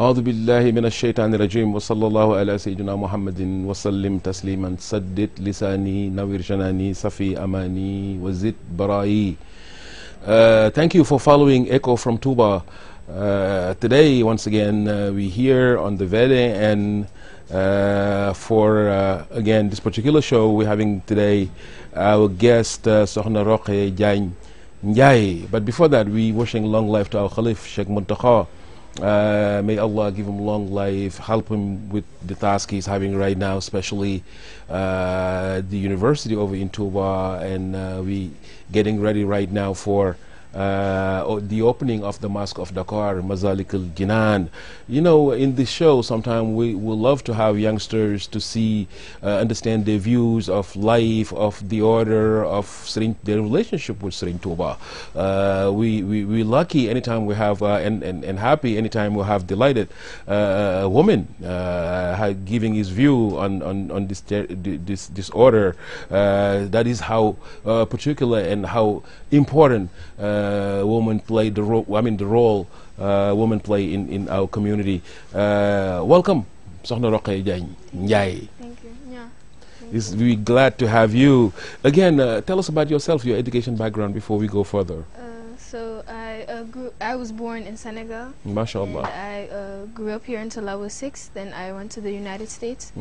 أعوذ بالله من الشيطان الرجيم وصلى الله على سيدنا محمد وسلم تسليما سدد لساني نوير جناني صفي أماني وزد برائي. Thank you for following Echo from TOUBA. Today, once again, we're here on the Vede, and for again this particular show, we're having today our guest SOXNA ROKHAYA. But before that, we're wishing long life to our Khalif Sheikh Muntakha. May Allah give him long life, help him with the task he's having right now, especially the university over in TOUBA, and we getting ready right now for the opening of the Mosque of Dakar, Mazalik al-Jinan. You know, in this show, sometimes we will love to have youngsters to see, understand their views of life, of the order, of their relationship with Serigne Touba. We're lucky anytime we have, and happy anytime we have delighted a woman giving his view on this order. That is how particular and how important women play the role. I mean, the role women play in our community. Welcome, SOXNA ROKHAYA. Thank you. Yeah. We're glad to have you again. Tell us about yourself, your education background, before we go further. So I was born in Senegal. MashaAllah. I grew up here until I was 6. Then I went to the United States.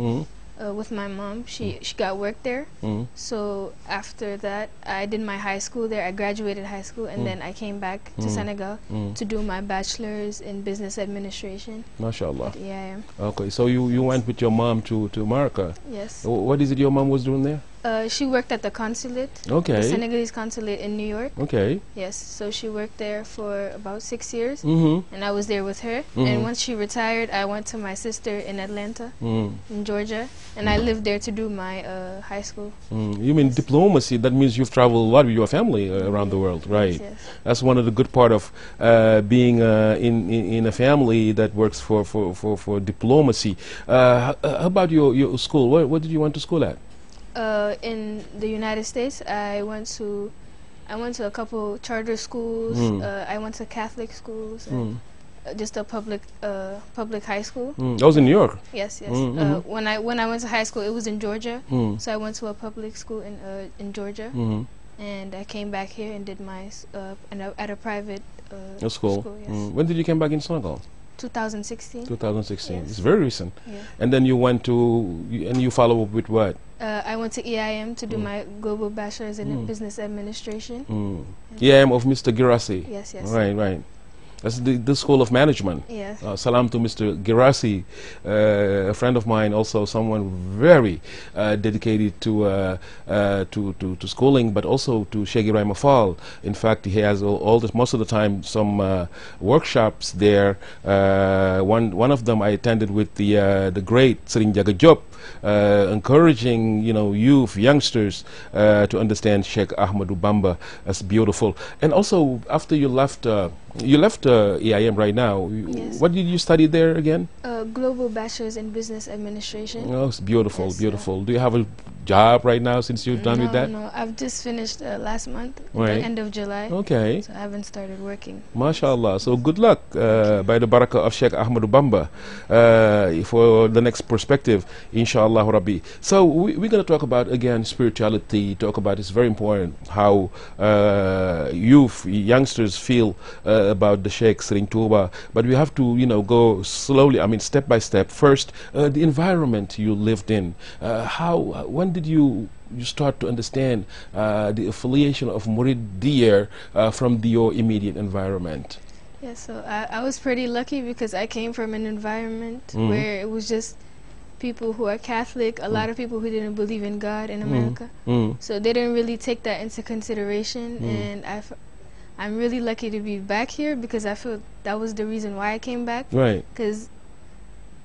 With my mom. She got work there. So after that, I did my high school there. I graduated high school, and then I came back to Senegal to do my bachelor's in business administration. MashaAllah. Yeah. Okay, so you went with your mom to America. Yes. What is it your mom was doing there? She worked at the consulate. Okay. The Senegalese consulate in New York. Okay. Yes. So she worked there for about 6 years, and I was there with her. And once she retired, I went to my sister in Atlanta, in Georgia, and I lived there to do my high school. You mean diplomacy? That means you've traveled a lot with your family around the world, right? Yes. That's one of the good part of being in a family that works for diplomacy. How about your school? What did you went to school at? In the United States, I went to a couple charter schools. I went to Catholic schools, and just a public high school. That was in New York. Yes, yes. When I went to high school, it was in Georgia. So I went to a public school in Georgia, and I came back here and did my at a private school. Yes. When did you come back in Senegal? 2016. 2016. Yes. It's very recent. Yeah. And then you went to you follow up with what? I went to EIM to do my global bachelor's in business administration. EIM of Mr. Girassi. Yes, yes. Right. That's the School of Management. Yes. Salam to Mr. Girassi, a friend of mine, also someone very dedicated to schooling, but also to Sheikh Ibrahim Fall. In fact, he has most of the time some workshops there. One of them I attended with the great Serigne Jaga Diop, encouraging youth, youngsters to understand Sheikh Ahmadou Bamba. That's beautiful. And also, after you left EIM right now. Yes. What did you study there again? Global bachelor's in business administration. Oh, it's beautiful, yes, beautiful. Do you have a job right now since you're done with that? No, I've just finished last month, right. the end of July. Okay. So I haven't started working. MashaAllah. So good luck by the barakah of Sheikh Ahmadou Bamba for the next perspective, inshallah Rabbi. So we're going to talk about, again, spirituality, talk about it's very important how youngsters feel about the Sheikh Serigne Touba. But we have to, go slowly, step by step. First, the environment you lived in. When did you start to understand the affiliation of Muridiyya from your immediate environment? Yeah, so I was pretty lucky because I came from an environment where it was just people who are Catholic, a lot of people who didn't believe in God in America. So they didn't really take that into consideration, and I'm really lucky to be back here because I feel that was the reason why I came back. Right. Because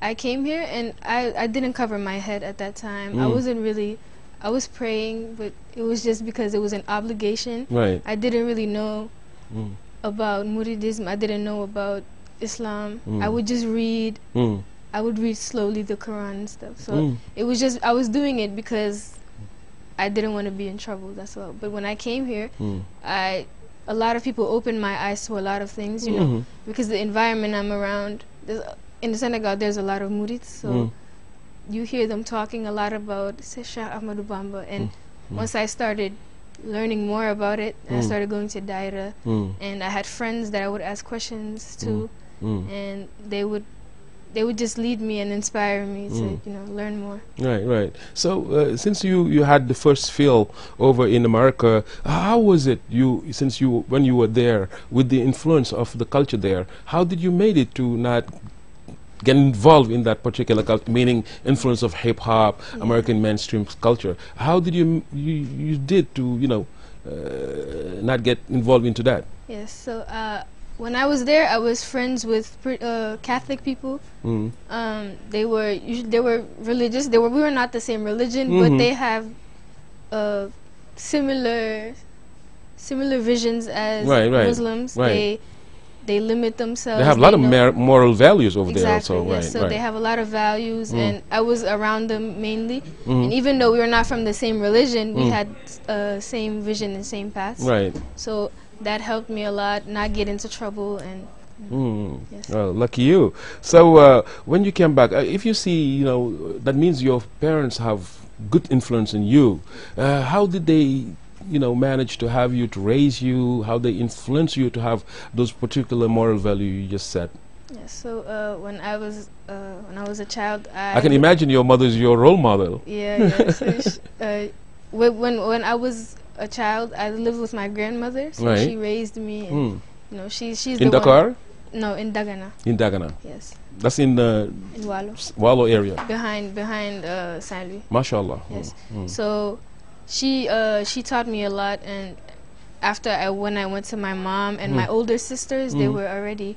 I came here and I didn't cover my head at that time. I wasn't really, I was praying, but it was just because it was an obligation. Right. I didn't really know about Muridism. I didn't know about Islam. I would just read. I would read slowly the Quran and stuff. So it was just, I was doing it because I didn't want to be in trouble, that's all. But when I came here, a lot of people opened my eyes to a lot of things, you know, because the environment I'm around, in Senegal, there's a lot of Murids, so you hear them talking a lot about Sheikh Ahmadou Bamba. And once I started learning more about it, I started going to Daira, and I had friends that I would ask questions to, and they would just lead me and inspire me to, you know, learn more. Right, right. So since you had the first feel over in America, how was it when you were there with the influence of the culture there? How did you made it to not get involved in that particular culture, meaning influence of hip hop, American mainstream culture? How did you did to, you know, not get involved into that? Yes. So when I was there, I was friends with Catholic people. They were religious. We were not the same religion, but they have similar visions as Muslims. They limit themselves. They have a lot of moral values over there also. Yes. So they have a lot of values, and I was around them mainly. And even though we were not from the same religion, we had same vision and same paths. Right. So that helped me a lot, not get into trouble. And yes. Well, lucky you. So when you came back, if you see, you know, that means your parents have good influence in you. How did they, you know, manage to have you, to raise you? How they influence you to have those particular moral values you just said? Yes. So when I was a child, I can imagine your mother is your role model. Yeah. Yes. When I was a child, I lived with my grandmother, so she raised me. And, you know, she's in Dakar? No, in Dagana. In Dagana. Yes. That's in the Wallo area. Behind Saint-Louis. MashaAllah. Yes. So she taught me a lot, and after when I went to my mom and my older sisters, they were already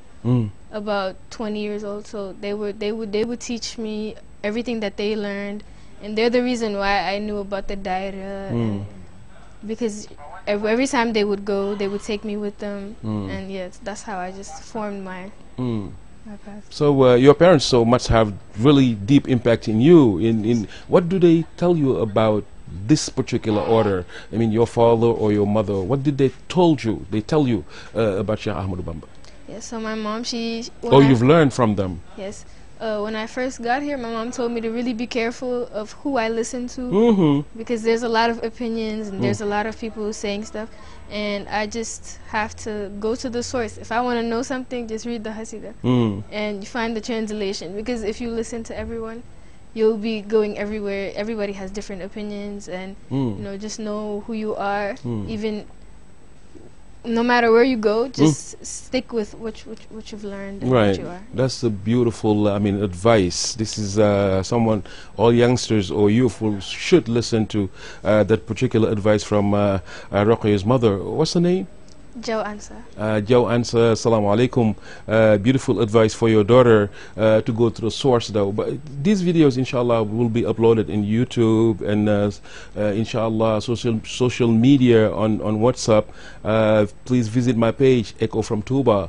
about 20 years old, so they would teach me everything that they learned, and they're the reason why I knew about the Daira. And because every time they would go, they would take me with them, and yes, that's how I just formed my path. So your parents so must have really deep impact in you. In what do they tell you about this particular order? I mean, your father or your mother, what did they tell you about Sheikh Ahmadou Bamba? Yes, so my mom, you've learned from them. Yes. When I first got here, my mom told me to really be careful of who I listen to, because there's a lot of opinions and there's a lot of people saying stuff, and I just have to go to the source. If I want to know something, just read the Hasidah and you find the translation, because if you listen to everyone, you'll be going everywhere. Everybody has different opinions, and you know, just know who you are. Even no matter where you go, just stick with what you've learned and what you are. That's a beautiful, I mean, advice. This is someone all youngsters or youth should listen to that particular advice from ROKHAYA's mother. What's the name? Joe Answer. Joe Answer, assalamu alaikum. Beautiful advice for your daughter to go to the source though. But these videos, inshallah, will be uploaded in YouTube and inshallah social media on WhatsApp. Please visit my page, Echo from TOUBA.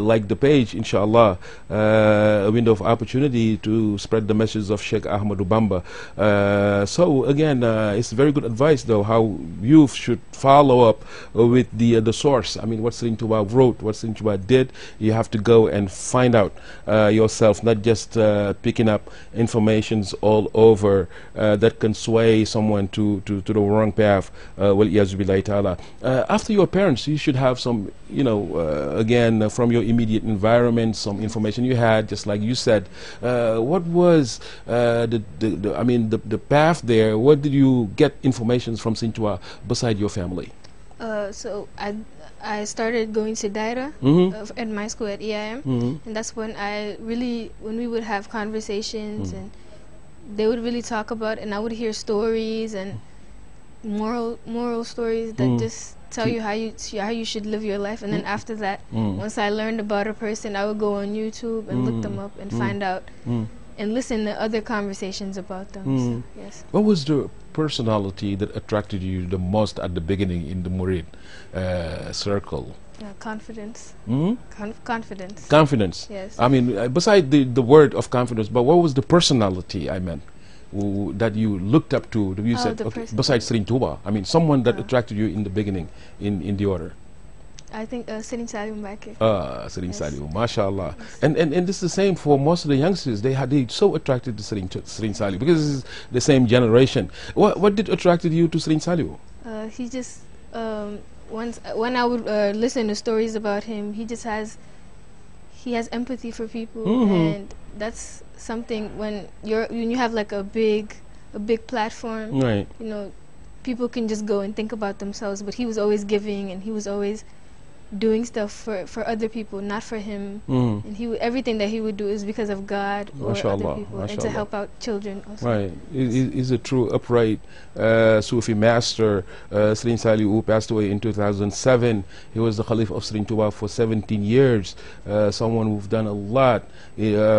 Like the page, inshallah. A window of opportunity to spread the message of Sheikh Ahmadou Bamba. So again, it's very good advice though, how youth should follow up with the source. I mean, what Serigne Touba wrote, what Serigne Touba did, you have to go and find out yourself, not just picking up informations all over that can sway someone to the wrong path. After your parents, you should have some, you know, again, from your immediate environment, some information you had, just like you said. What was the path there? What did you get information from Serigne Touba beside your family? So I started going to Daira at my school at EIM, and that's when when we would have conversations, and they would really talk about, and I would hear stories and moral stories that just tell you how you should live your life, and then after that, once I learned about a person, I would go on YouTube and look them up and find out and listen to other conversations about them. So, yes. What was the personality that attracted you the most at the beginning in the Murid circle? Confidence. Confidence. Confidence. Yes. I mean, beside the word of confidence, but what was the personality, I meant, that you looked up to? You said, okay, besides Serigne Touba, I mean, someone that attracted you in the beginning, in the order. I think Serigne Saliou Mbacké. Serigne Saliou, mashallah. Yes. And this is the same for most of the youngsters. They so attracted to Serigne Saliou because it's the same generation. What did attracted you to Serigne Saliou? He just when I would listen to stories about him, he has empathy for people, and that's something when you have like a big platform, right? You know, people can just go and think about themselves, but he was always giving, and he was always doing stuff for other people, not for him. And everything that he would do is because of God or other people, and to help out children also. Right. He's a true upright Sufi master. Serigne Saliou, who passed away in 2007. He was the Khalif of Serigne Touba for 17 years. Someone who've done a lot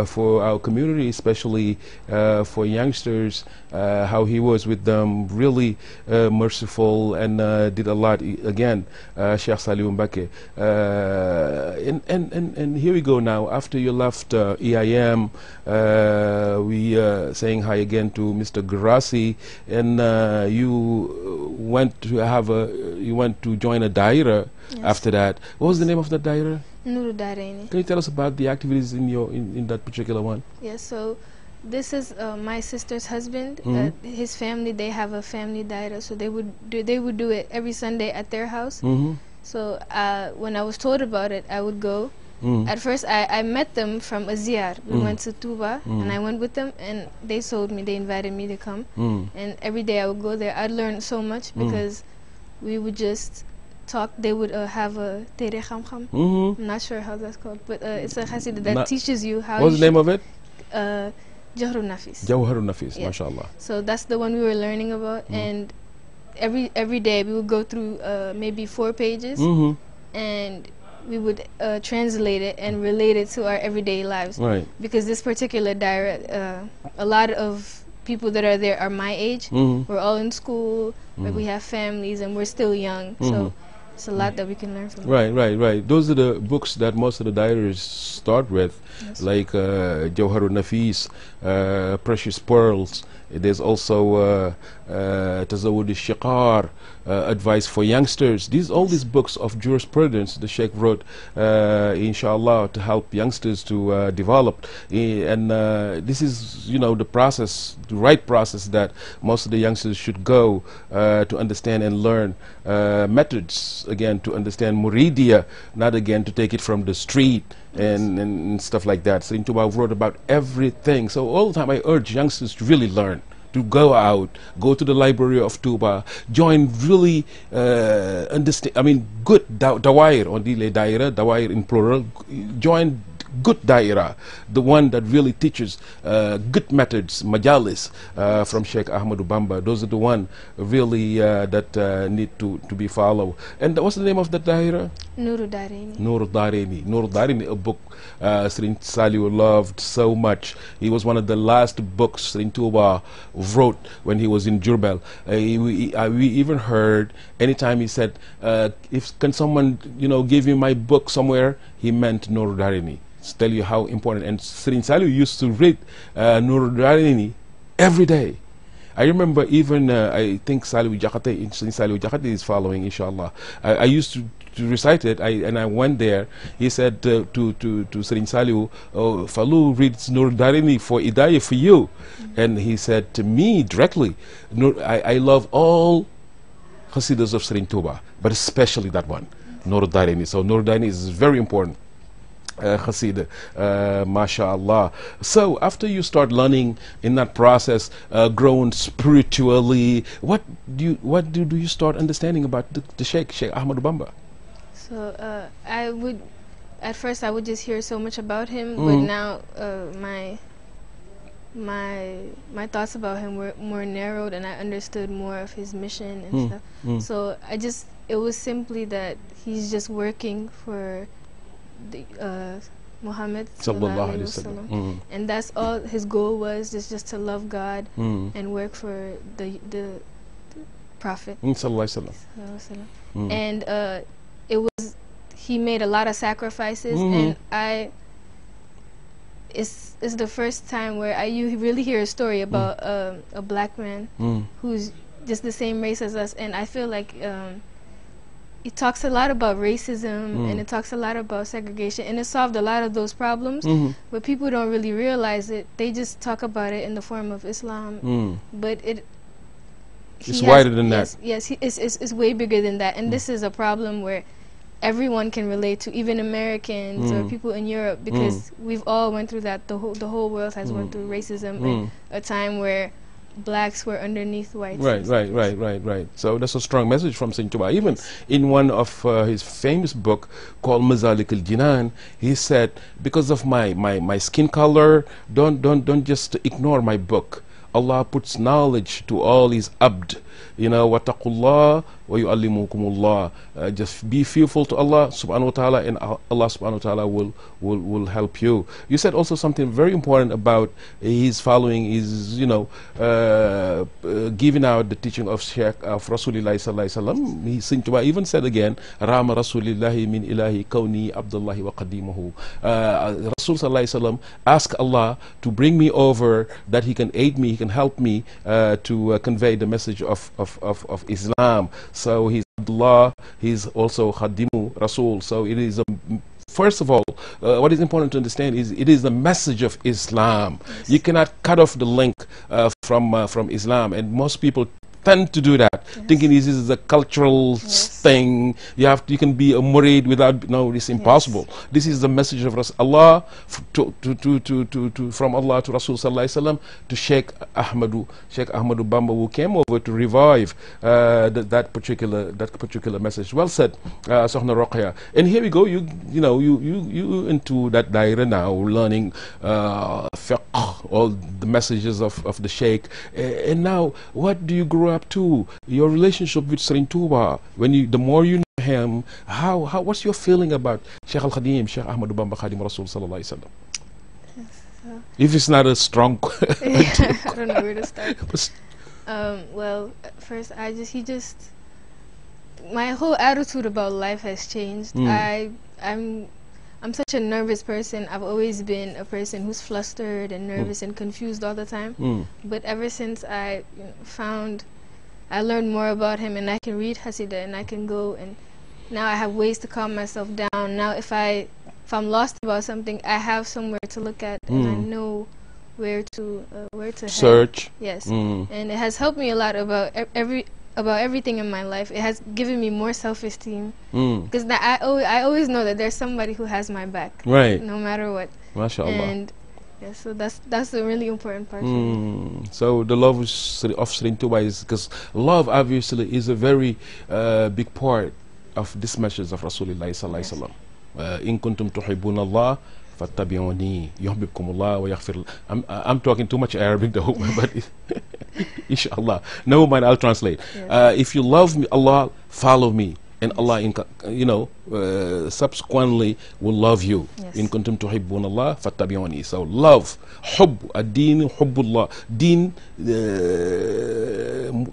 for our community, especially for youngsters. How he was with them, really merciful, and did a lot. Again, Sheikh Saliou Mbacké. And here we go now. After you left EIM, we saying hi again to Mr. Garassi, and you went to join a daira. Yes. After that. What was the name of that daira? Nuru Darayni. Can you tell us about the activities in that particular one? Yes. So this is my sister's husband. His family, they have a family daira, so they would do it every Sunday at their house. So when I was told about it, I would go. At first, I met them from a ziyar. We went to TOUBA, and I went with them, and they invited me to come. And every day I would go there. I'd learn so much because we would just talk. They would have a tere kham. I'm not sure how that's called, but it's a khasida that teaches you how. What's the name of it? Jawharun Nafis. Jawharun Nafis, yeah. mashallah. So that's the one we were learning about, and every day we would go through maybe 4 pages, and we would translate it and relate it to our everyday lives. Right. Because this particular daira, a lot of people that are there are my age. We're all in school, but we have families, and we're still young. So it's a lot that we can learn from. Right. Those are the books that most of the dairas start with, yes. Like Jawharun Nafis, Precious Pearls. There's also Tazawwud al-Shiqar, advice for youngsters. All these books of jurisprudence the Sheikh wrote, inshallah, to help youngsters to develop. And this is, the process, the right process that most of the youngsters should go to understand and learn methods, again, to understand Muridiya, not again to take it from the street. And stuff like that. Serigne Touba wrote about everything. So all the time I urge youngsters to really learn, to go out, go to the library of TOUBA, join really good dawair, on the dawair in plural, join good daira, the one that really teaches good methods, majalis from Sheikh Ahmadou Bamba. Those are the one really that need to be followed. And what's the name of that daira? Nuru Darayni. Nuru Darayni, a book Serigne Saliou loved so much. It was one of the last books Serigne Touba wrote when he was in Jurbel. We even heard anytime he said, can someone give you my book somewhere, he meant Nuru Darayni. Tell you how important. And Serigne Saliou used to read Nuru Darayni every day. I remember even I think Serigne Saliou Jakhate is following, inshallah. I used to recite it, and I went there. He said to Serigne Saliou, "Fallou reads Nuru Darayni for Hidayah for you," and he said to me directly, "I love all Qasidas of Serigne Touba, but especially that one, Nuru Darayni." So Nuru Darayni is very important. Qasida, mashallah. So after you start learning in that process, growing spiritually, what do you start understanding about the Sheikh Ahmadou Bamba? So at first I would just hear so much about him, but now my thoughts about him were more narrowed, and I understood more of his mission and stuff. So I just it was simply that he's just working for the Muhammad sallallahu alaihi wasallam, and that's all his goal was, just to love God and work for the Prophet sallallahu alaihi wasallam. And it was, he made a lot of sacrifices, and it's the first time where you really hear a story about a black man who's just the same race as us, and I feel like it talks a lot about racism and it talks a lot about segregation, and it solved a lot of those problems, but people don't really realize it. They just talk about it in the form of Islam, but it's wider than that. Yes, it's way bigger than that, and this is a problem where everyone can relate to, even Americans or people in Europe, because we've all went through that. The whole world has went through racism in a time where blacks were underneath whites. Right. So that's a strong message from Saint TOUBA. Even in one of his famous book called Mazalik al-Jinan, he said, because of my skin color, don't just ignore my book. Allah puts knowledge to all his abd. You know, wattaqullah wa yu'allimukumullah. Just be fearful to Allah subhanahu wa ta'ala, and Allah subhanahu wa ta'ala will help you. You said also something very important about his following is, you know, giving out the teaching of Sheikh of Rasulullah sallallahu alaihi wasallam. Saint TOUBA even said again, Rama Rasulillahi min ilahi kawni Abdullahi wa qadimuhu. Rasul sallallahu alaihi wasallam ask Allah to bring me over, that he can aid me, he can help me to convey the message of Islam. So he's Abdullah, he's also Khadimu Rasul. So it is first of all, what is important to understand is it is the message of Islam. You cannot cut off the link from Islam, and most people tend to do that, thinking this is a cultural thing. You can be a murid without, no, it's impossible. This is the message of Allah from Allah to Rasul sallallahu alaihi wasallam to Sheikh Ahmadu Bamba, who came over to revive that particular message. Well said, SOXNA ROKHAYA. And here we go. You into that daira now, learning fiqh, all the messages of the Sheikh. And now, what do you grow up to? Your relationship with Saint TOUBA, the more you know him, what's your feeling about Sheikh Al-Khadim, Sheikh Ahmadu Bamba Khadim Rasul sallallahu alaihi wasallam? If it's not a strong I don't know where to start. Well, first my whole attitude about life has changed. I'm such a nervous person. I've always been a person who's flustered and nervous and confused all the time. But ever since I learned more about him, and I can read Hasidah, and I can go, and now I have ways to calm myself down. Now if I'm lost about something, I have somewhere to look at, and I know where to search. Head. Yes, and it has helped me a lot about everything in my life. It has given me more self-esteem, because I always know that there's somebody who has my back, right? No matter what. MashaAllah. And yeah, so that's a really important part for me. So the love of Saint TOUBA is, because love obviously is a very big part of this message of Rasulullah sallallahu alaihi wasallam. In kuntum tuhibbuna Allah fattabi'uni yuhibbukumullah wa yaghfir. I'm talking too much Arabic though, but inshallah, never mind, I'll translate. If you love me, Allah, follow me, and Allah, subsequently will love you. In kuntum tuhibbuna Allah fattabi'uni. So love, hubb, ad-din, hubbullah. Deen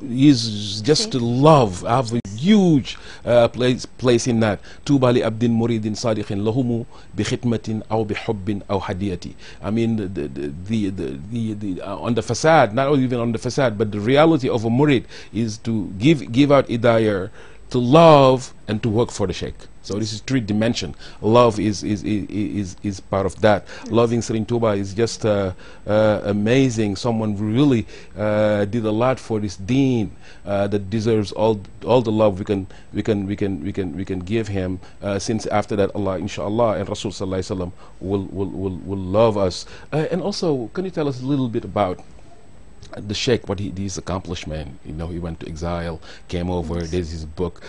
is just to love. I have a huge place in that. Tuba li abdin muridin sadiqin lahumu bi khidmatin aw bi hubbin aw hadiyati. I mean, the on the facade, not even on the facade, but the reality of a murid is to give out idayah, to love, and to work for the Sheikh. So this is three dimension. Love is part of that. Loving Saint TOUBA is just amazing. Someone really did a lot for this deen that deserves all the love we can give him. Since after that, Allah, inshallah, and Rasul sallallahu alaihi wasallam will love us. And also, can you tell us a little bit about the Sheikh, what his accomplishment? He went to exile, came over, there's his book.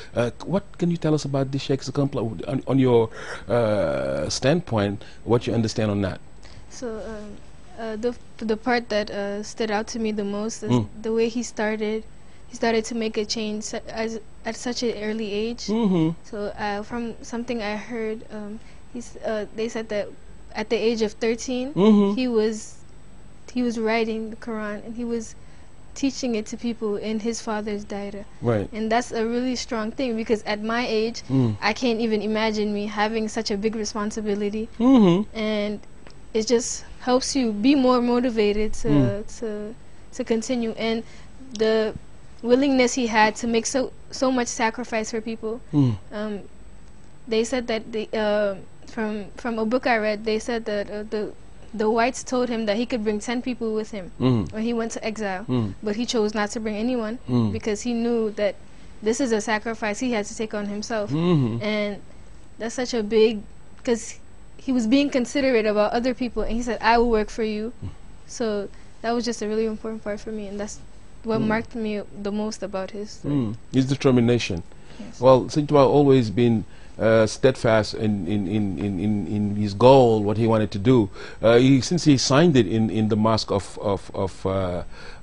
What can you tell us about the Sheikh's accomplishment on your standpoint, what you understand on that? So the part that stood out to me the most is the way he started he started to make a change at such an early age. So from something I heard, they said that at the age of 13, he was writing the Quran, and he was teaching it to people in his father's daira. Right. And that's a really strong thing, because at my age, I can't even imagine me having such a big responsibility. And it just helps you be more motivated to continue. And the willingness he had to make so much sacrifice for people. They said that from a book I read, they said that the whites told him that he could bring 10 people with him when he went to exile, but he chose not to bring anyone because he knew that this is a sacrifice he had to take on himself. And that's such a big, because he was being considerate about other people, and he said, I will work for you. So that was just a really important part for me, and that's what marked me the most about his his determination. Yes. Well, TOUBA always been steadfast in his goal, what he wanted to do. Since he signed it in the mosque of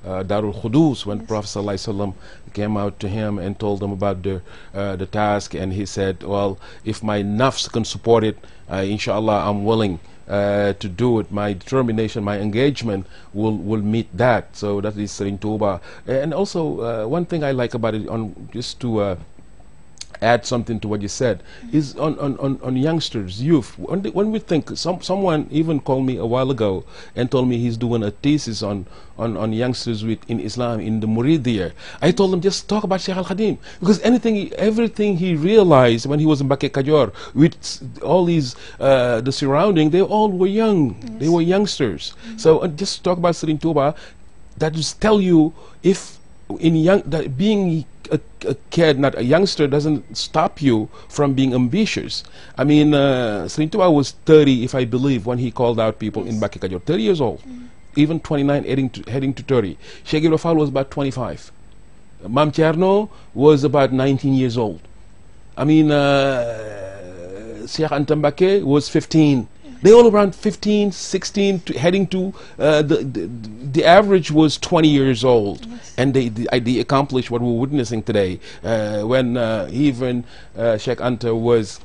Darul Khudus, when Prophet ﷺ came out to him and told him about the task, and he said, well, if my nafs can support it, inshallah, I'm willing to do it. My determination, my engagement will meet that. So that is in TOUBA. And also one thing I like about it, just to add something to what you said, is on youngsters, youth. When we think, someone even called me a while ago and told me he's doing a thesis on youngsters in Islam in the Muridiyah. I told him, just talk about Sheikh Al-Khadim, because everything he realized when he was in Bakke Kajor with all these the surrounding, they all were young. Yes. They were youngsters. So just talk about Serigne Touba. That just tell you, if that being a kid, not a youngster, doesn't stop you from being ambitious. I mean, Serigne Touba was 30, if I believe, when he called out people in Bakke Kajor. 30 years old, even 29, heading to 30. Cheikh S.Fallou was about 25. Mam Thierno was about 19 years old. I mean, Cheikh Anta Mbacké was 15. They all around 15, 16, heading to the average was 20 years old. Yes. And they accomplished what we're witnessing today. When even Sheikh Anta was,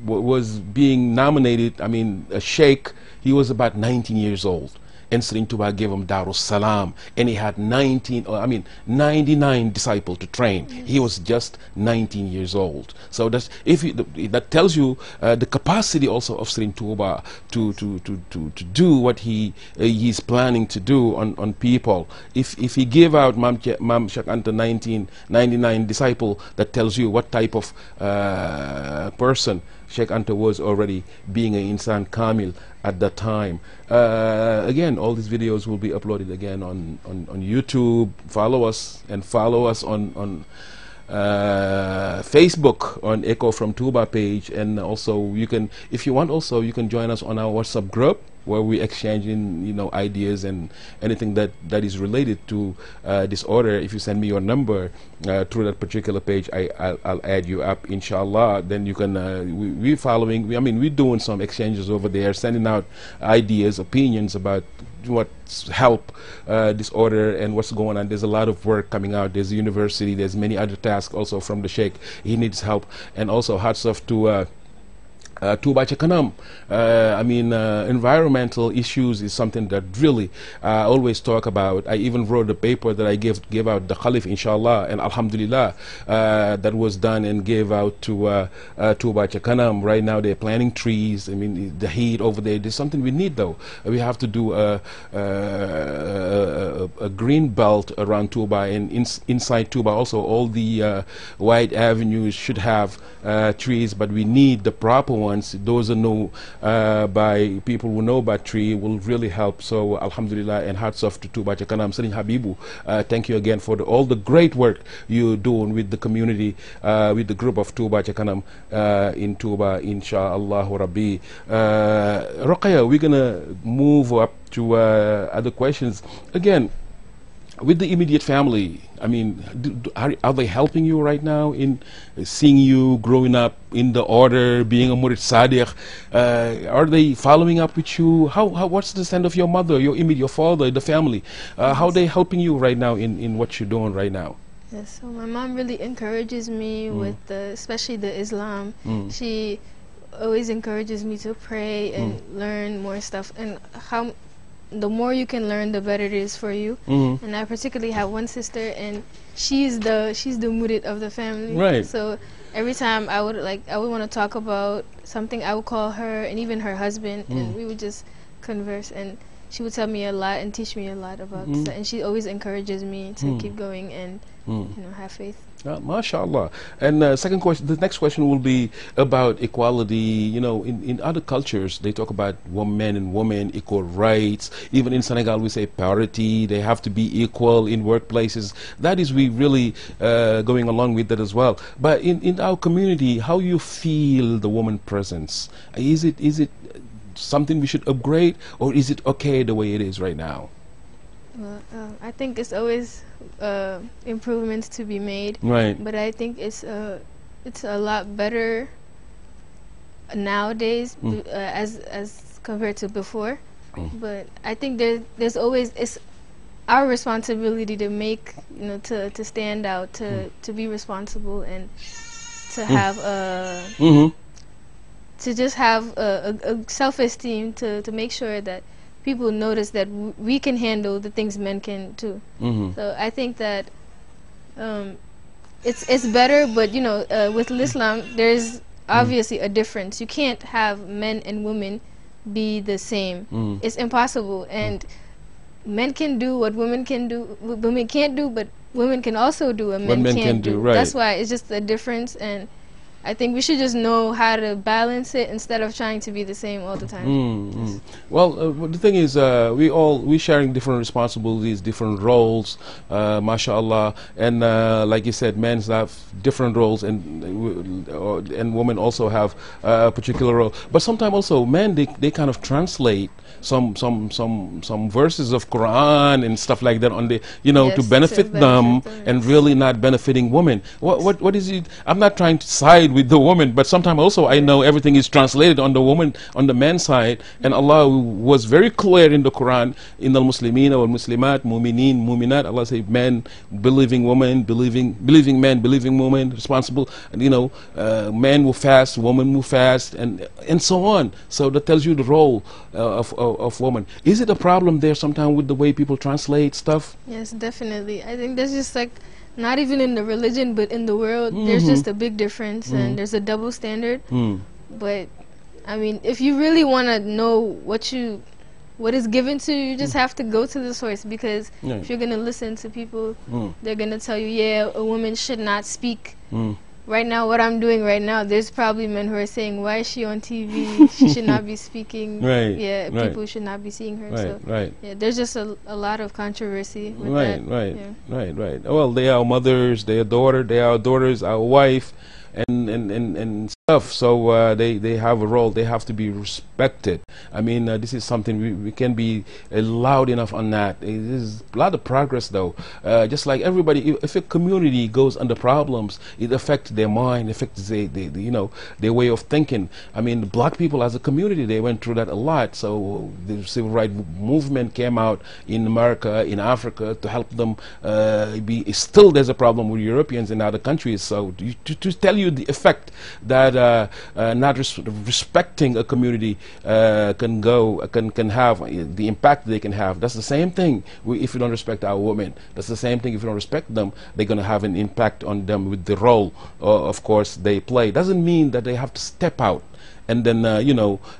was being nominated, I mean, a sheikh, he was about 19 years old. And Serigne Touba gave him Darus Salam, and he had 99 disciples to train. Yes. He was just 19 years old. So that tells you the capacity also of Serigne Touba to do what he's planning to do on people. If he gave out Mam Sheikh Anta 99 disciple, that tells you what type of person Sheikh Anta was already, being an insan kamil at that time. Again, all these videos will be uploaded again on YouTube. Follow us on Facebook, on Echo from TOUBA page, and also you can, if you want, also you can join us on our WhatsApp group, where we exchanging ideas and anything that is related to this order. If you send me your number through that particular page, I'll add you up, inshallah. Then you can we're doing some exchanges over there, sending out ideas, opinions about what's help this order and what's going on. There's a lot of work coming out. There's a university, there's many other tasks also from the Sheikh. He needs help. And also hats off to TOUBA Ca Kanam. Environmental issues is something that really I always talk about. I even wrote a paper that I gave out the Khalif, inshallah, and alhamdulillah, that was done and gave out to TOUBA Ca Kanam. Right now they're planting trees. I mean, the heat over there's something we need, though. We have to do a green belt around TOUBA, and inside TOUBA also all the wide avenues should have trees, but we need the proper ones. Those are known by people who know about tree will really help. So alhamdulillah, and hats off to TOUBA Ca Kanam. Serigne Habibu, thank you again for all the great work you're doing with the community, with the group of TOUBA Ca Kanam in TOUBA, inshallah Rabbi. ROKHAYA, we're gonna move up to other questions. Again, with the immediate family, I mean, are they helping you right now in seeing you growing up in the order, being a murid sadiq? Are they following up with you? What's the stand of your mother, your father, the family? How are they helping you right now in what you're doing right now? Yes, so my mom really encourages me with especially the Islam. She always encourages me to pray and learn more stuff, and how the more you can learn, the better it is for you. And I particularly have one sister, and she's the murid of the family. Right. So every time I would want to talk about something, I would call her and even her husband, and we would just converse, and she would tell me a lot and teach me a lot about stuff, and she always encourages me to keep going and have faith. MashaAllah. And second question, the next question will be about equality. You know, in other cultures, they talk about men and women, equal rights. Even in Senegal, we say parity. They have to be equal in workplaces. That is, we really going along with that as well. But in our community, how you feel the woman presence? Is it something we should upgrade, or is it okay the way it is right now? Well, I think it's always improvements to be made. Right. But I think it's a lot better nowadays as compared to before. But I think there's always, it's our responsibility to make, to stand out, to be responsible, and to have to just have a self-esteem, to make sure that people notice that we can handle the things men can too. So I think that it's better, but with Islam there's obviously a difference. You can't have men and women be the same. It's impossible, and men can do what women can do, what women can't do, but women can also do what men can't do. Right. That's why it's just a difference, and I think we should just know how to balance it instead of trying to be the same all the time. Well, the thing is, we sharing different responsibilities, different roles, mashallah, and like you said, men have different roles, and women also have a particular role. But sometimes also men they kind of translate some verses of Quran and stuff like that on the to benefit them, and really not benefiting women. What is it? I'm not trying to side with the woman, but sometimes also I know everything is translated on the woman, on the man's side, and Allah was very clear in the Quran, in the Muslimina wal Muslimat, Mu'minin, Mu'minat. Allah say men, believing women, believing men, believing women, responsible, and men will fast, women will fast, and so on. So that tells you the role of woman. Is it a problem there sometimes with the way people translate stuff? Yes, definitely. I think there's just not even in the religion, but in the world, there's just a big difference, and there's a double standard. But I mean, if you really want to know what is given to you, you just have to go to the source, because if you're gonna listen to people, they're gonna tell you, yeah, a woman should not speak. Right now, what I'm doing right now, there's probably men who are saying, why is she on TV? She should not be speaking. Right. Yeah, right. people should not be seeing her. Right. So, Right. yeah, there's just a lot of controversy with Right. that. Right. Yeah. Right. Right. Well, they are mothers, they are daughters, our wife, and stuff. So they have a role. They have to be respected. I mean, this is something we can be loud enough on that. There's a lot of progress, though. Just like everybody, if a community goes under problems, it affects their mind, affects their way of thinking. I mean, the black people as a community, they went through that a lot. So the civil rights movement came out in America, in Africa, to help them still there's a problem with Europeans in other countries. So to tell you the effect that not respecting a community can have, the impact they can have. That's the same thing if you don't respect our women. That's the same thing if you don't respect them. They're going to have an impact on them with the role, of course, they play. Doesn't mean that they have to step out and then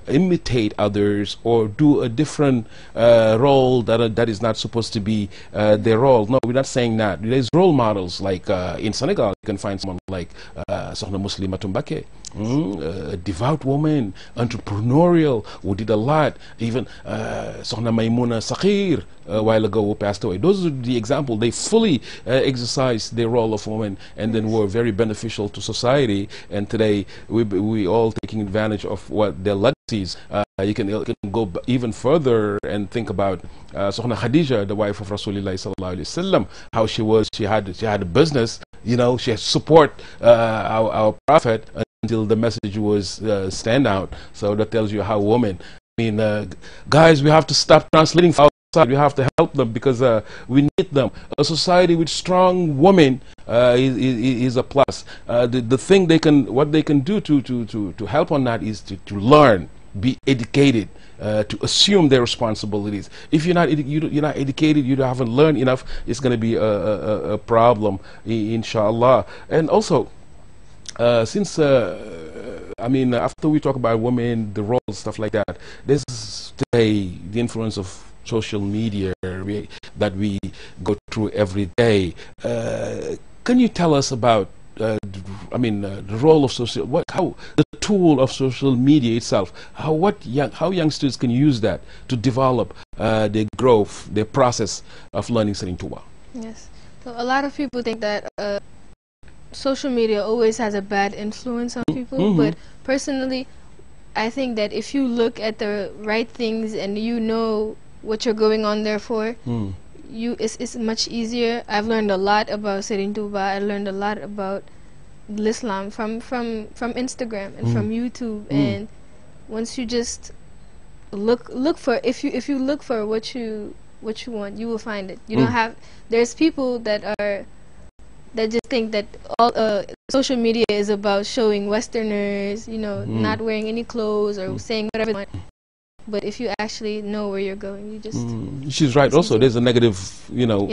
imitate others or do a different role that is not supposed to be their role. No, we're not saying that. There's role models like in Senegal. You can find someone like SOXNA Muslima Tumbake, a devout woman, entrepreneurial, who did a lot. Even SOXNA Maymuna Sakhir, a while ago, who passed away. Those are the examples. They fully exercised their role of women, and then were very beneficial to society. And today we all taking advantage of what their You can go even further and think about Sokhna Khadija, the wife of Rasulullah sallallahu alaihi wasallam, how she had a business, you know, she had support our prophet until the message was stand out. So that tells you how women, I mean, guys, we have to stop translating for outside. We have to help them because we need them. A society with strong women is a plus. The thing what they can do to help on that is to learn, be educated, to assume their responsibilities. If you're not educated, you haven't learned enough, it's going to be a problem, inshallah. And also, since I mean, after we talk about women, the roles, stuff like that, there's today the influence of social media that we go through every day. Can you tell us about I mean, the role of how the tool of social media itself, how youngsters can use that to develop their growth, their process of learning studying TOUBA? Yes. So a lot of people think that social media always has a bad influence on people, but personally, I think that if you look at the right things and you know what you're going on there for, it's much easier. I've learned a lot about studying TOUBA. I learned a lot about Islam from Instagram and from YouTube. And once you just look for, if you look for what you want, you will find it. You don't have. There's people that just think that all social media is about showing Westerners, you know, not wearing any clothes or saying whatever they want. But if you actually know where you're going, you just... She's right. Also, there's a negative, you know,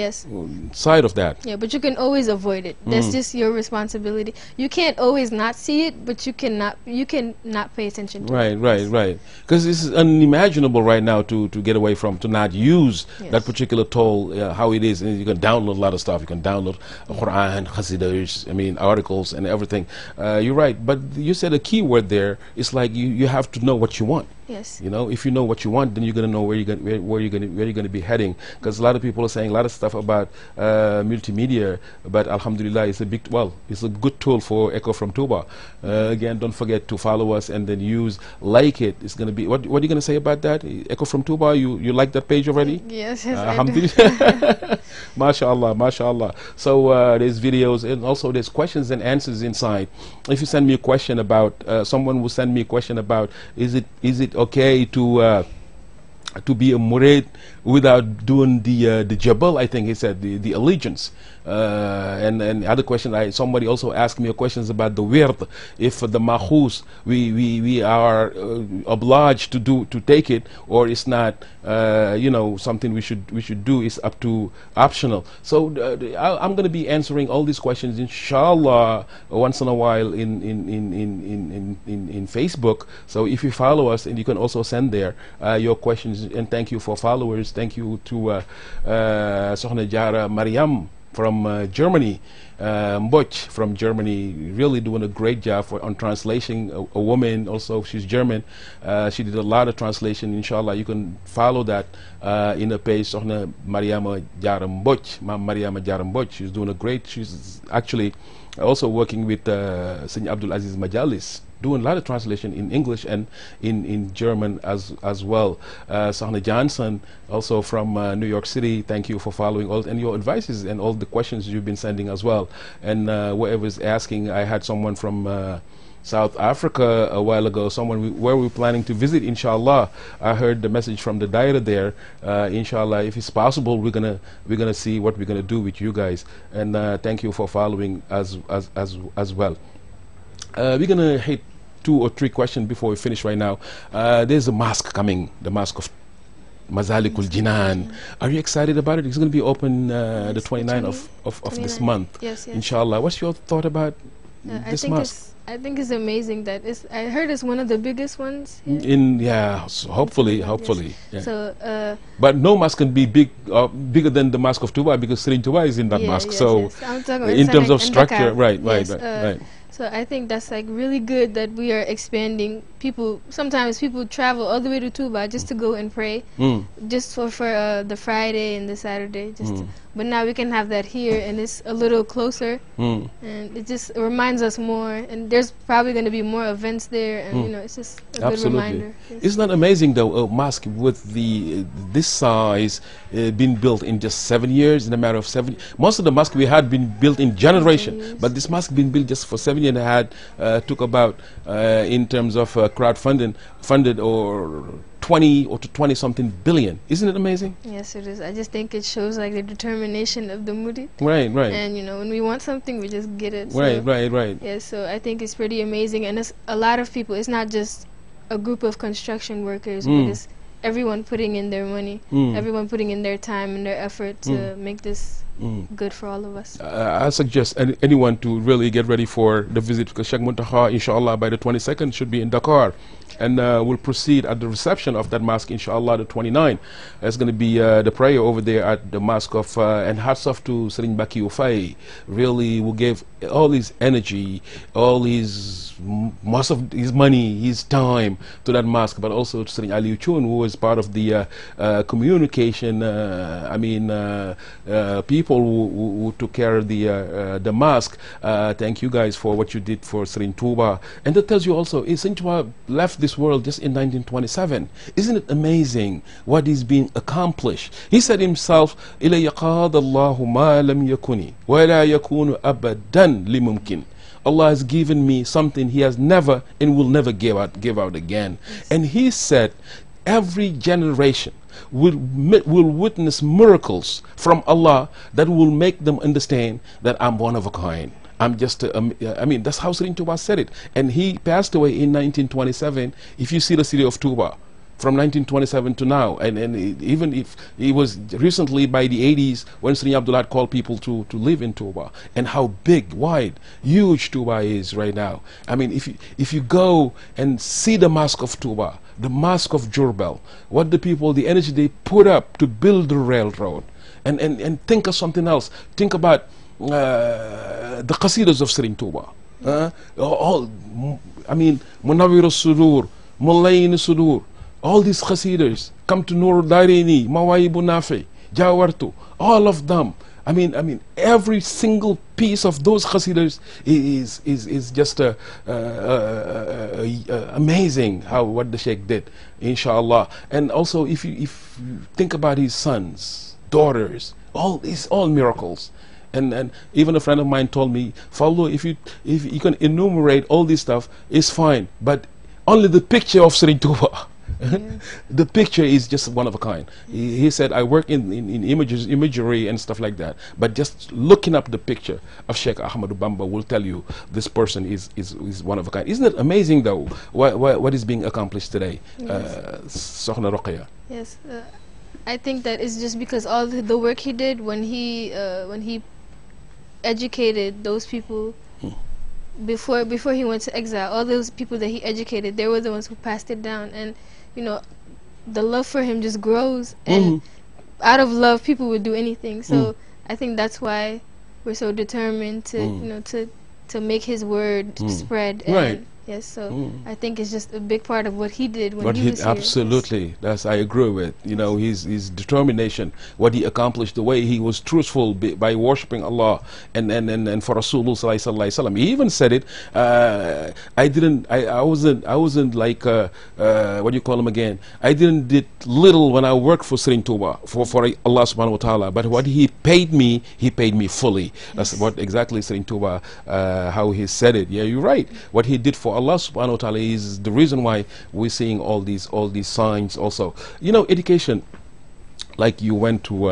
side of that. Yeah, but you can always avoid it. That's just your responsibility. You can't always not see it, but you can not pay attention to it. Right. Because it's unimaginable right now to get away from, to not use that particular tool, how it is. And you can download a lot of stuff. You can download Quran, Hasidah, I mean, articles and everything. You're right. But you said a key word there. It's like you have to know what you want. Yes. You know, if you know what you want, then you're gonna know where you're gonna be heading. Because a lot of people are saying a lot of stuff about multimedia, but alhamdulillah, it's a good tool for Echo from TOUBA. Again, don't forget to follow us and then like it. It's gonna be what are you gonna say about that? Echo from TOUBA, you like that page already? Yes, alhamdulillah. mashallah. So there's videos and also there's questions and answers inside. If you send me a question about someone will send me a question about is it okay to be a murid without doing the jabal, I think he said, the allegiance. And other question, somebody also asked me questions about the wird. If the mahous we are obliged to take it, or it's not you know, something we should do, is up to optional. So I'm going to be answering all these questions inshallah once in a while in Facebook. So if you follow us, and you can also send there your questions. And thank you for followers. Thank you to Sokhna Jara Mariam from Germany, Mboch from Germany, really doing a great job on translating. A woman, also she's German. She did a lot of translation. Inshallah, you can follow that in a page, Sokhna Mariama Jara Mboch, Mam Mariama Jara Mboch. She's doing a great. She's actually also working with Sayyid Abdul Aziz Majalis, doing a lot of translation in English and in German as well. Sokhna Johnson, also from New York City, thank you for following all and your advices and all the questions you've been sending as well. And whoever's asking, I had someone from South Africa a while ago, where we're planning to visit, inshallah. I heard the message from the Daira there. Inshallah, if it's possible, we're gonna see what we're gonna do with you guys. And thank you for following as well. We're gonna hit 2 or 3 questions before we finish right now. There's a mosque coming, the mosque of Mazalikul Jinan. Are you excited about it? It's going to be open the 29th of this month. Yes. Inshallah. What's your thought about this mosque? I think it's amazing that I heard it's one of the biggest ones here. So hopefully. Yeah. So, but no mosque can be bigger than the mosque of TOUBA, because Serigne Touba is in that mosque. So I'm talking in terms of structure, right. So I think that's like really good that we are expanding. Sometimes people travel all the way to TOUBA just to go and pray, just for the Friday and the Saturday. But now we can have that here, and it's a little closer, and it just reminds us more. And there's probably going to be more events there, and you know, it's just a good reminder. Yes. Isn't that amazing, though? A mosque with this size being built in just 7 years, in a matter of 7. Most of the mosques we had been built in generation, but this mosque been built just for 7 years and took about in terms of crowdfunding, funded or 20 or to 20 something billion. Isn't it amazing? Yes, it is. I just think it shows like the determination of the murid. Right, right. And you know, when we want something, we just get it. Right, right. Yes, so I think it's pretty amazing, and it's a lot of people. It's not just a group of construction workers, but it's everyone putting in their money, everyone putting in their time and their effort to make this good for all of us. I suggest anyone to really get ready for the visit, because Sheikh Muntaha, inshallah, by the 22nd should be in Dakar, and we'll proceed at the reception of that mosque, inshallah, the 29th. There's going to be the prayer over there at the mosque of, and hats off to Serigne Baki Ufay, really, who gave all his energy, all his, most of his money, his time to that mosque, but also to Serigne Aliou Thioune, who was part of the communication, people who took care of the mosque. Thank you guys for what you did for Serigne Touba. And that tells you also, Serigne Touba left this world just in 1927. Isn't it amazing what is being accomplished? He said himself, إِلَيَّ قَادَ اللَّهُ مَا لَمْ يَكُنِ وَلَا يَكُونُ أَبَدًا لِمُمْكِنٍ. Allah has given me something He has never and will never give out again. And He said every generation will witness miracles from Allah that will make them understand that I'm one of a kind. I'm just, I mean, that's how Serigne Touba said it. And he passed away in 1927. If you see the city of Touba, from 1927 to now, and even if he was recently by the 80s when Serigne Abdullah called people to live in Touba, and how big, wide, huge Touba is right now. I mean, if you go and see the mosque of Touba, the mosque of Jurbel, what the people, the energy they put up to build the railroad, and think of something else. Think about the qasidas of Serigne Touba. I mean, Munawwir as-Sudur, Mulayin as-Sudur, all these qasidas, come to Nur Darini, Mawaibu Nafi, Jawartu, all of them. I mean, every single piece of those qasidas is just amazing how what the Sheikh did, inshallah. And also, if you think about his sons, daughters, all miracles. And even a friend of mine told me, "S.Fallou, if you can enumerate all this stuff, it's fine, but only the picture of Serigne Touba." The picture is just one of a kind. He said, I work in imagery and stuff like that, but just looking up the picture of Sheikh Ahmadou Bamba will tell you this person is one of a kind. Isn't it amazing, though, what is being accomplished today? SOXNA ROKHAYA. Yes, I think that it's just because all the work he did when he educated those people before he went to exile. All those people that he educated, they were the ones who passed it down, and you know, the love for him just grows, and out of love, people would do anything. So I think that's why we're so determined to, you know, to make his word spread. And right. Yes, so I think it's just a big part of what he did when he was here. Absolutely, that's I agree with. You know, his determination, what he accomplished, the way he was truthful by worshiping Allah, and for Rasulullah sallallahu alaihi wasallam. He even said it. I wasn't like what do you call him again? I did little when I worked for Serigne Touba for Allah subhanahu wa taala. But what he paid me fully. That's what exactly Serigne Touba how he said it. Yeah, you're right. What he did for Allah subhanahu wa ta'ala is the reason why we're seeing all these signs also. You know, education, like you went to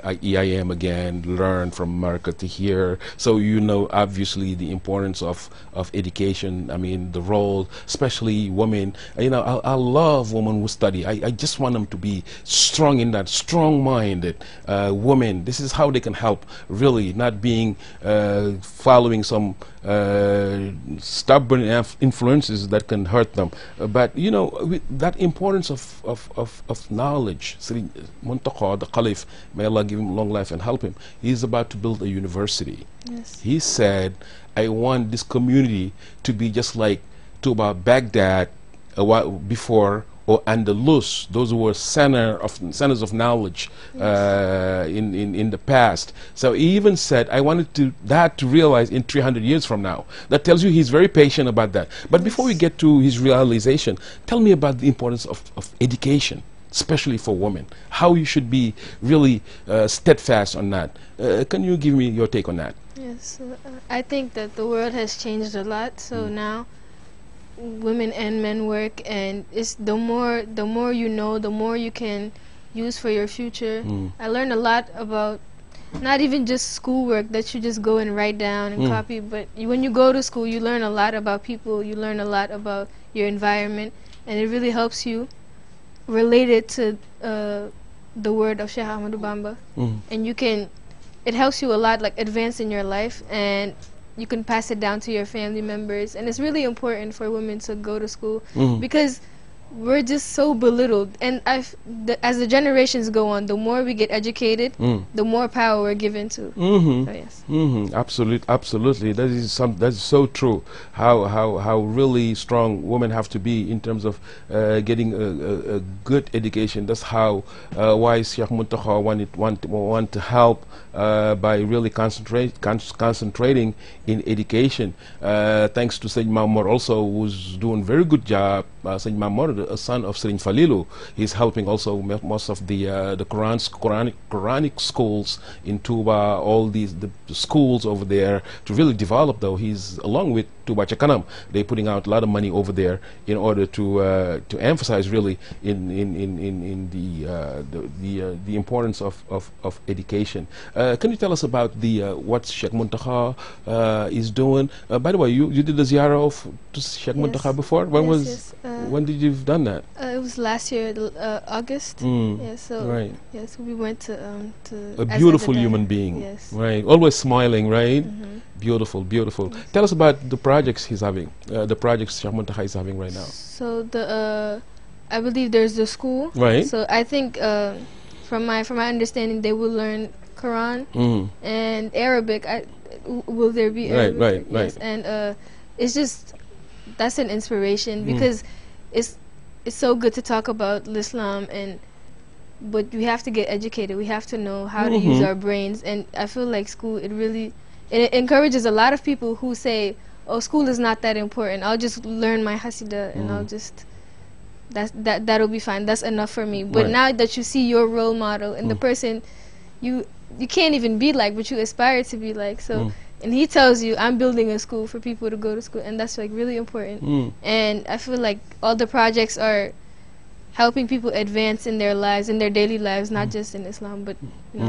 EIM again, learn from America to here, so you know obviously the importance of education. I mean, the role, especially women. You know, I love women who study. I just want them to be strong in that, strong-minded women. This is how they can help, really, not being following some stubborn influences that can hurt them. But you know, that importance of knowledge. Sri Muntaqa, the Caliph, may Allah give him long life and help him, he's about to build a university. Yes. He said, I want this community to be just like TOUBA, Baghdad, a while before, or Andalus, those who were centers of knowledge in the past. So he even said, I wanted that to realize in 300 years from now. That tells you he's very patient about that. But before we get to his realization, tell me about the importance of education, especially for women. How you should be really steadfast on that. Can you give me your take on that? Yes, I think that the world has changed a lot. So now women and men work, and it's the more you know, the more you can use for your future. I learned a lot about not even just schoolwork that you just go and write down and copy, but when you go to school, you learn a lot about people, you learn a lot about your environment, and it really helps you relate it to the word of Sheikh Ahmadou Bamba. And it helps you a lot, like advance in your life, and you can pass it down to your family members. And it's really important for women to go to school because we're just so belittled. And as the generations go on, the more we get educated, the more power we're given to. So yes. Absolutely. That's so true. How really strong women have to be in terms of getting a good education. That's how why Sheikh Muntaqa want to help by really concentrating in education. Thanks to Sayyid Mamor also, who's doing a very good job. Sayyid Mamor, a son of S.Fallou, he's helping also most of the Quranic schools in TOUBA, all the schools over there to really develop. Though he's along with TOUBA Chakanam, they're putting out a lot of money over there in order to emphasize really in the importance of education. Can you tell us about what Sheikh Muntaqa is doing? By the way, you did the ziyarah to Sheikh Muntaqa before. When did you've done that? It was last year, August. Yeah, so yes, we went to a beautiful human being. Yes. Right, always smiling. Right. Beautiful. Yes. Tell us about the projects he's having. The projects Sheikh Muntaqa is having right now. So I believe there's the school. Right. So I think from my understanding, they will learn Quran and Arabic. Will there be Arabic? Right. Yes. And it's just, that's an inspiration because it's so good to talk about Islam, but we have to get educated. We have to know how to use our brains, and I feel like school, it encourages a lot of people who say, oh, school is not that important, I'll just learn my Hasidah and I'll just that'll be fine, that's enough for me. But now that you see your role model and the person you can't even be like, but you aspire to be like, so and he tells you, I'm building a school for people to go to school, and that's like really important. And I feel like all the projects are helping people advance in their lives, in their daily lives, not just in Islam, but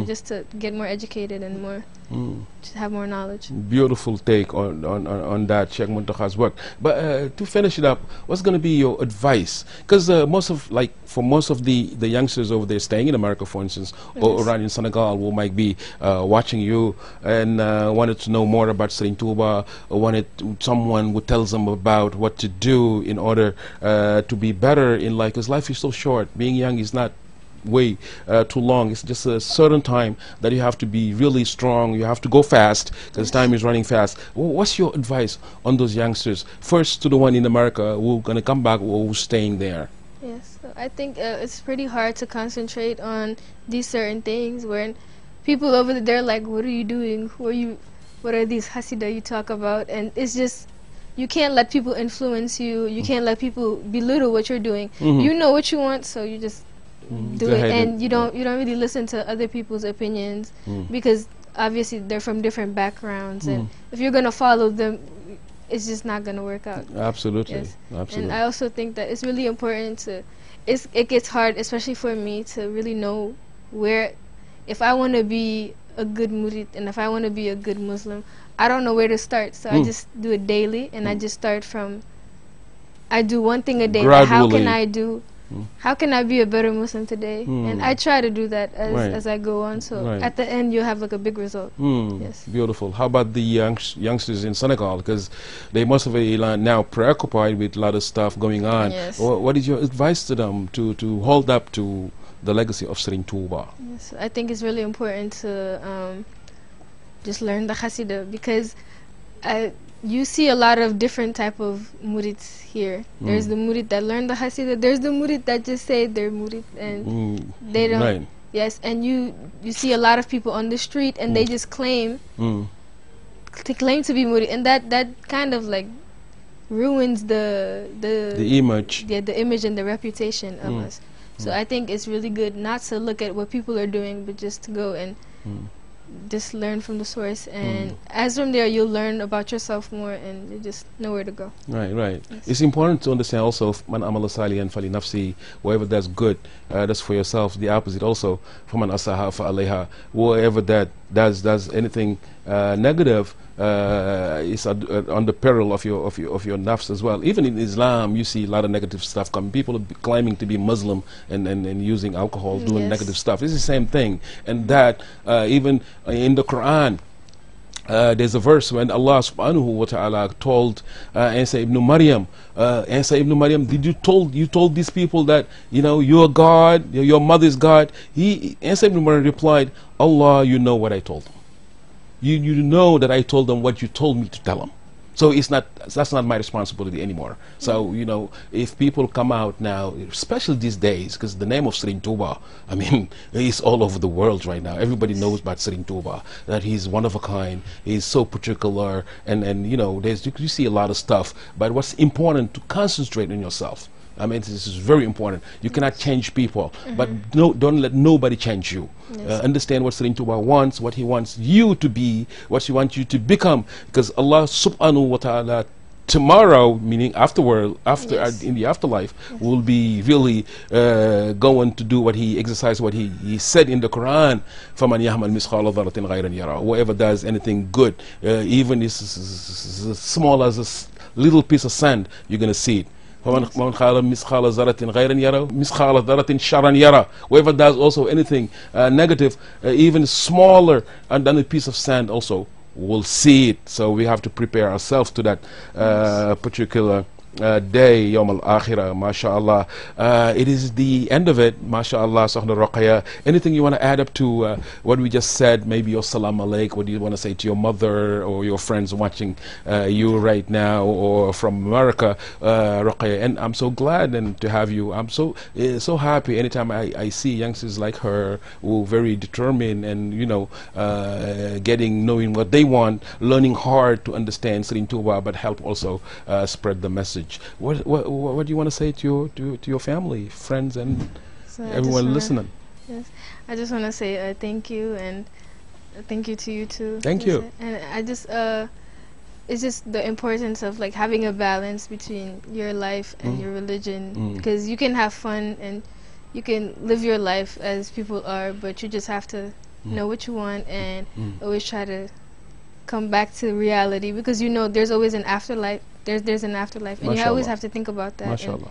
just to get more educated and more to have more knowledge. Beautiful take on that, Sheikh Muntaqa's work. But to finish it up, what's going to be your advice? Because for most of the youngsters over there staying in America, for instance, or around in Senegal, who might be watching you and wanted to know more about Serigne Touba, or wanted someone who tells them about what to do in order to be better in life, because life is so short. Being young is not way too long. It's just a certain time that you have to be really strong. You have to go fast because time is running fast. What's your advice on those youngsters? First, to the one in America who are going to come back or who's staying there. Yes, so I think it's pretty hard to concentrate on these certain things when people over there are like, what are you doing? What are these Hasidah you talk about? And it's just, you can't let people influence you. You can't let people belittle what you're doing. You know what you want, so you just do it, and you don't really listen to other people's opinions because obviously they're from different backgrounds, and if you're gonna follow them, it's just not gonna work out. Absolutely. Yes. Absolutely. And I also think that it's really important it gets hard, especially for me, to really know where, if I want to be a good murid and if I want to be a good Muslim, I don't know where to start, so I just do it daily, and I just start from, I do one thing a day. How can I do how can I be a better Muslim today? And I try to do that as I go on. So at the end, you'll have like a big result. Yes. Beautiful. How about the youngsters in Senegal? Because they must be now preoccupied with a lot of stuff going on. Yes. What is your advice to them to hold up to the legacy of Serigne Touba? Yes, I think it's really important to just learn the Hasidah, because you see a lot of different type of murids here. There's the murid that learn the Hasidah. There's the murid that just say they're murid and they don't. Right. Yes, and you see a lot of people on the street and they just claim to be murid, and that kind of like ruins the image. Yeah, the image and the reputation of us. So I think it's really good not to look at what people are doing, but just to go and just learn from the source, and as from there you'll learn about yourself more and you just know where to go. Yes. It's important to understand also, man amala salihan fali nafsi, whatever that's good, that's for yourself. The opposite also, faman asaha fa alayha, whoever that does anything negative, is on the peril of your nafs as well. Even in Islam, you see a lot of negative stuff coming. People are claiming to be Muslim and using alcohol, doing negative stuff. It's the same thing. And that even in the Quran, there's a verse when Allah subhanahu wa ta'ala told Isa ibn Maryam, did you told these people that you're God, your mother's God? Isa ibn Maryam replied, Allah, you know what I told them. You know that I told them what you told me to tell them. So that's not my responsibility anymore. So if people come out now, especially these days, because the name of Serigne Touba, I mean, he's all over the world right now. Everybody knows about Serigne Touba, that he's one of a kind, he's so particular, and you see a lot of stuff. But what's important to concentrate on yourself. I mean, this is very important. You cannot change people, but don't let nobody change you. Understand what Serigne Touba wants, what he wants you to be, what he wants you to become. Because Allah subhanahu wa ta'ala tomorrow, meaning in the afterlife, will be really going to do what he exercised, what he said in the Quran. فَمَنْ يَحْمَلْ مِثْقَالَ ذَرَّةٍ غَيْرًا يَرَهُ. Whoever does anything good, even as small as a little piece of sand, you're going to see it. Whoever does also anything negative, even smaller than a piece of sand, also will see it. So we have to prepare ourselves to that particular day, Yawm al-Akhirah, mashallah. It is the end of it, mashallah, Sokhna ROKHAYA. Anything you want to add up to what we just said? Maybe your salam alaik, what do you want to say to your mother or your friends watching you right now, or from America, ROKHAYA? And I'm so glad to have you. I'm so happy anytime I see youngsters like her who are very determined and knowing what they want, learning hard to understand Serigne Touba, but help also spread the message. What do you want to say to your family, friends, and everyone listening? Yes, I just want to say thank you, and thank you to you too. Thank you. And I just it's just the importance of like having a balance between your life and your religion, because you can have fun and you can live your life as people are, but you just have to know what you want and always try to come back to reality, because there's always an afterlife. There's an afterlife, and you always have to think about that. Mashallah.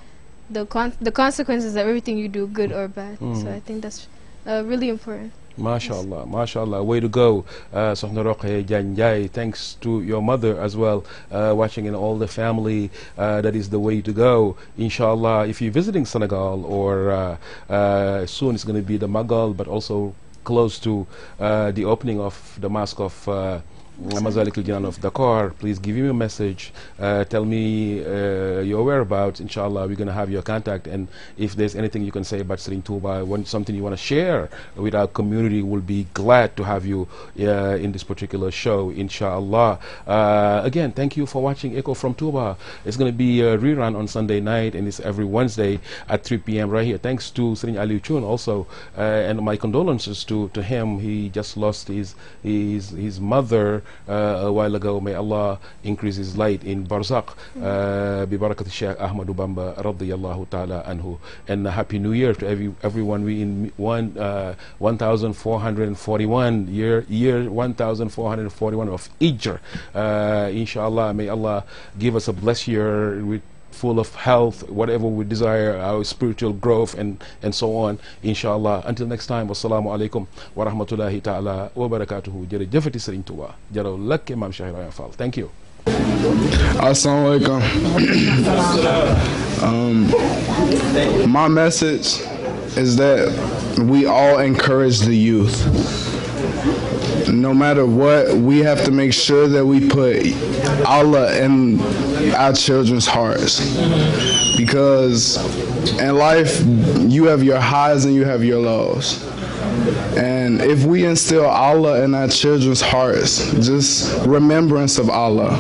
And the consequences of everything you do, good or bad. So I think that's really important. Mashallah, mashallah, way to go, Sokhna ROKHAYA Janjai. Thanks to your mother as well, watching, and all the family. That is the way to go. Inshallah, if you're visiting Senegal, or soon it's going to be the Magal, but also close to the opening of the Mosque of Masalikul Jinan of Dakar, please give me a message, tell me your whereabouts. Inshallah, we're going to have your contact, and if there's anything you can say about Serigne Touba, something you want to share with our community, we'll be glad to have you in this particular show, inshallah. Again, thank you for watching Echo from Touba. It's going to be a rerun on Sunday night, and it's every Wednesday at 3 p.m. right here. Thanks to Serigne Aliou Chun also, and my condolences to him. He just lost his mother a while ago. May Allah increase his light in Barzakh, bi barakat Sheikh Ahmadu Bamba radiyallahu ta'ala anhu. And Happy New Year to everyone. We in 1441 year 1441 of Hijr. Inshallah, may Allah give us a blessed year with full of health, whatever we desire, our spiritual growth and so on, inshallah. Until next time, wassalamu alaikum wa rahmatullahi ta'ala wa barakatuhu. Jërëjëfati Serigne Touba jaraw lakke Maam Cheikh Ibrahima Fall. Thank you. Assalamu alaikum. My message is that we all encourage the youth. No matter what, we have to make sure that we put Allah in our children's hearts. Because in life, you have your highs and you have your lows. And if we instill Allah in our children's hearts, just remembrance of Allah,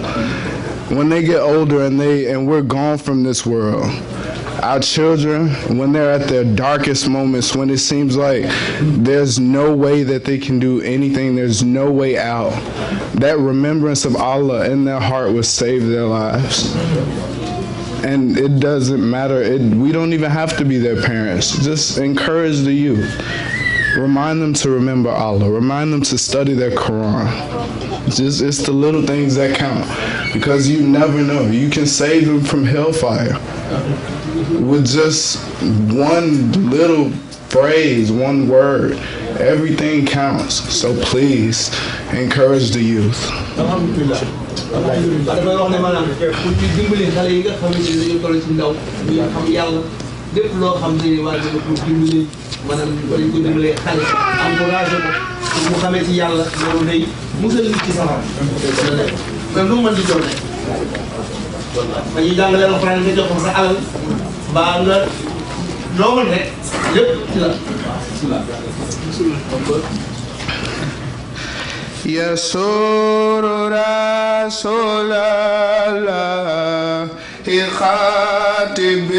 when they get older and we're gone from this world, our children, when they're at their darkest moments, when it seems like there's no way that they can do anything, there's no way out, that remembrance of Allah in their heart will save their lives. And it doesn't matter, we don't even have to be their parents. Just encourage the youth. Remind them to remember Allah. Remind them to study their Quran. It's the little things that count. Because you never know. You can save them from hellfire with just one little phrase, one word. Everything counts. So please, encourage the youth. maanaam ñu koy dimbalee xale encouragé ko mu xamee ci yàlla loolu day musal nit ci sama même lu mu mën di doon rek ma ñuy jàngalee alxuraan nga jox ko sa alal mbaa nga loo mën rek lépp ci la يسور رسول الله خاتم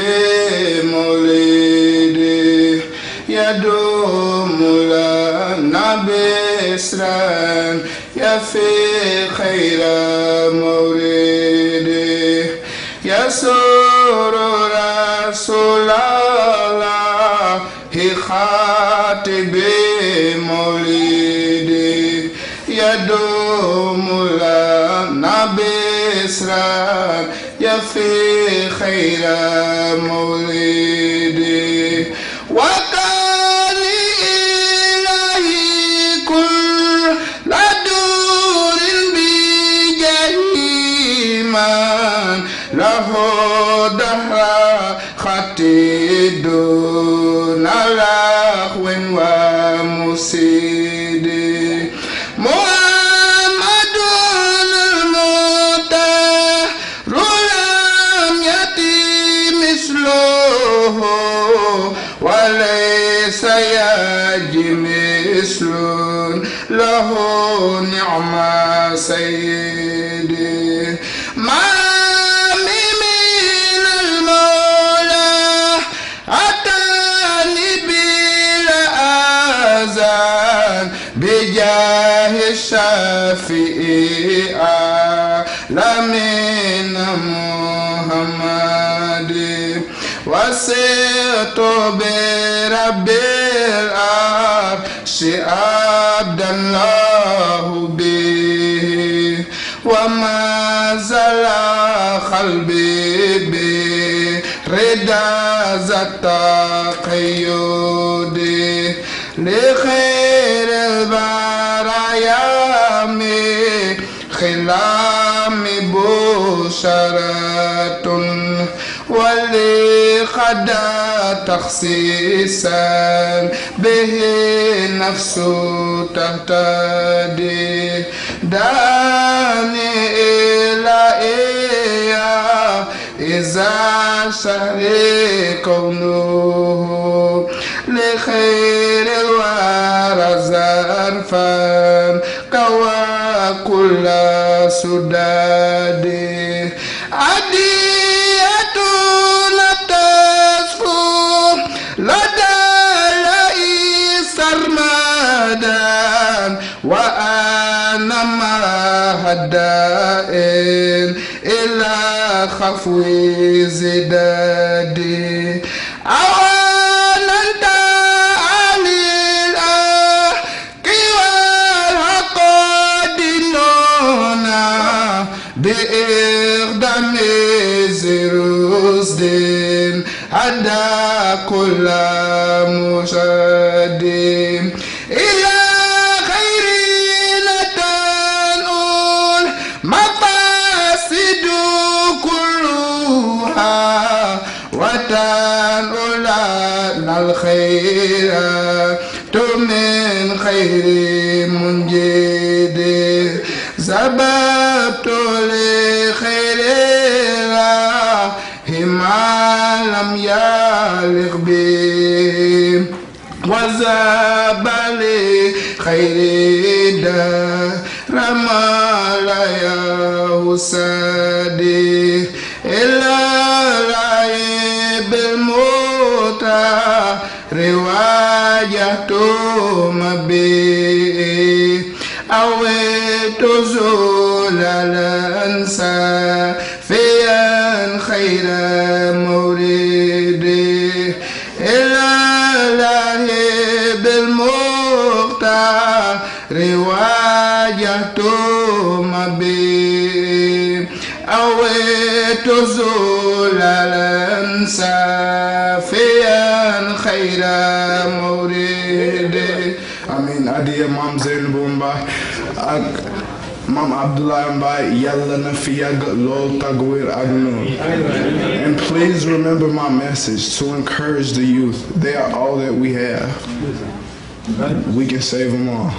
مولده يدوم لنا بسرا يفي خير مورده يسور رسول الله خاتم مولده يدوم لنا بسرا يفي خير مولده وكان إلهي كل دور بجهيما له دهر خطي دون لغو ومسيد محمد المطهر لم يأتي مثله وليس يجي مثل له نعم سيدي ما من المولى أتاني بلا أذان بجاه الشافعي لمن محمد وسرت برب العرش عبدا الله به وما زال قلبي برضا ذات قيود لخير البرايا من خلام بشرة ولي خدا تخصيصا به نفس تهتدي داني إلى إياه إذا شهر كونه لخير الورى زرفا كوى كل سداد عديتنا تصفو لدى لئيس سرمدا وأنا ما هدائن إلى خفو زدادي بإقدام زرو مسدد إلى خير نتنقل مقاصد كلها وتنقل الخير من خير منجد سببت لخير ما لم يلق به وزاب لخير دار ما لا يهسدي إلا العيب الموتى رواية مبي أويت زول الأنسى فيا خير مريدي إلا لاهب المختار رواية مبي أويت زول الأنسى فيا خير مريدي آمين أدي مام زين بومبا Mam Abdullah Mbaye yalla na fi yag lol tagwir agno. And please remember my message to encourage the youth. They are all that we have. We can save them all.